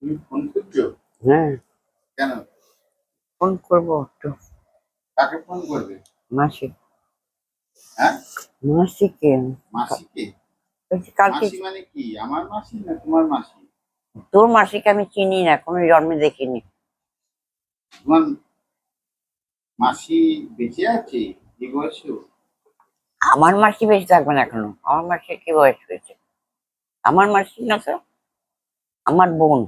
তুমি ফোন করছো? হ্যাঁ, কেন? ফোন করবো একটু। কাকে ফোন করবে? মাসি। হ্যাঁ, মাসিকে। মাসিকে? কালকে মাসি মানে কি, আমার মাসি না তোমার মাসি? তোর মাসিকে আমি চিনি না, কোনো জন্মে দেখিনি। তোমার মাসি বেঁচে আছে এই বয়সেও? আমার মাসি বেঁচে থাকবে না এখনো, আমার মাসির কি বয়স হয়েছে? আমার মাসি না তো, আমার বোন।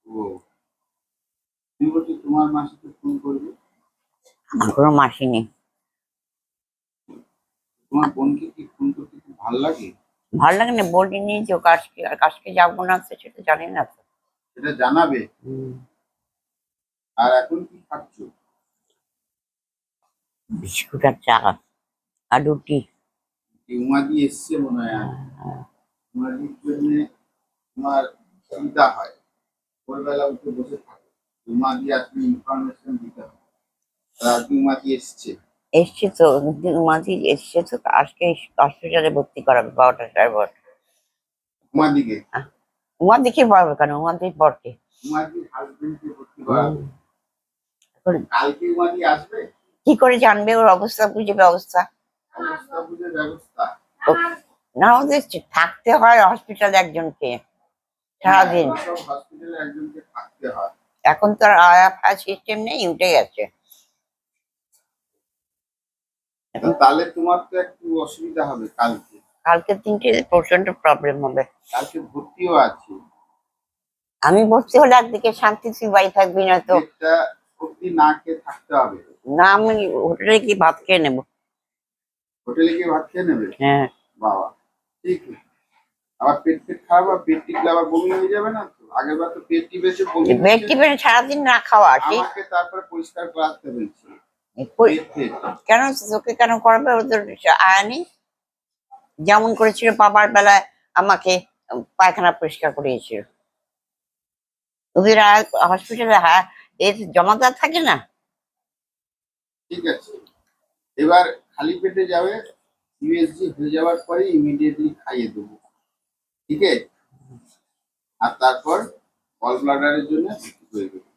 ও, তুমি বলছো তোমার মাসিকে ফোন করবে? আমার কোনো মাসি নেই। তোমার বোনকে কি ফোন করতে খুব ভালো লাগে? ভালো লাগে না, বলিনি যে ও কাজকে আর কাজকে যাবো না তো, সেটা জানি না তো। সেটা জানাবে। হুম, আর এখন কি খাচ্ছো? বিস্কুট আর চা আর রুটি। উমাদি এসছে মনে হয় আজ। উমাদির জন্য তোমার চিন্তা হয়, ভোরবেলা উঠে বসে থাকে, উমাদি আসলে ইনফরমেশন দিতে হয়। আর আজকে উমাদি এসছে। এসছে তো, মাঝি এসছে তো, আজকে হসপিটালে ভর্তি করাবে 12টা 12:30। উমাদিকে? উমা দেখে পারবে কেন, উমা দিয়ে পড়কে। উমাদির হাজবেন্ডকে ভর্তি করাবে। এখন কালকে উমাদি আসবে? কি করে জানবে ওর অবস্থা, বুঝে ব্যবস্থা? অবস্থা বুঝে ব্যবস্থা। ও- না, ওদের থাকতে হয় হসপিটালে একজনকে হ্যাঁ, সারাদিন। সব হসপিটালে একজনকে থাকতে হয়। এখন তো আর আয়া সিস্টেম নেই, উঠে গেছে। এখন তাহলে তোমার তো একটু অসুবিধা হবে কালকে। কালকে 3টে প্রচন্ড প্রবলেম হবে। কালকে ভর্তিও আছে। আমি ভর্তি হলে একদিকে শান্তি, তুই বাড়ি থাকবি না তো। একটা ভর্তি না খেয়ে থাকতে হবে। না, আমি হোটেলে কি ভাত খেয়ে নেবো। হোটেলে গিয়ে ভাত খেয়ে নেবে? হ্যাঁ, বাবা, ঠিক। আবার পেট পেট খারাপ, আর পেট টিপলে আবার বমি হয়ে যাবে না তো? আগের বার তো পেট টিপেছে, বমি বেড হচ্ছে। টিপে সারাদিন না খাওয়া আসি। আমাকে তারপরে পরিষ্কার করাতে হয়েছে কই- পেট টেট। কেন তোকে কেন করবে, ওদের আয়নি যেমন করেছিল বাবার বেলায় আমাকে পায়খানা পরিষ্কার করিয়েছিল। ওদের হসপিটালে এর জমাদার থাকে না। ঠিক আছে, এবার খালি পেটে যাবে, ইউএসজি হয়ে যাওয়ার পরে ইমিডিয়েটলি খাইয়ে দেবো, ঠিক আছে? আর তারপর গল ব্লাডারের জন্য ভর্তি করে দেবো।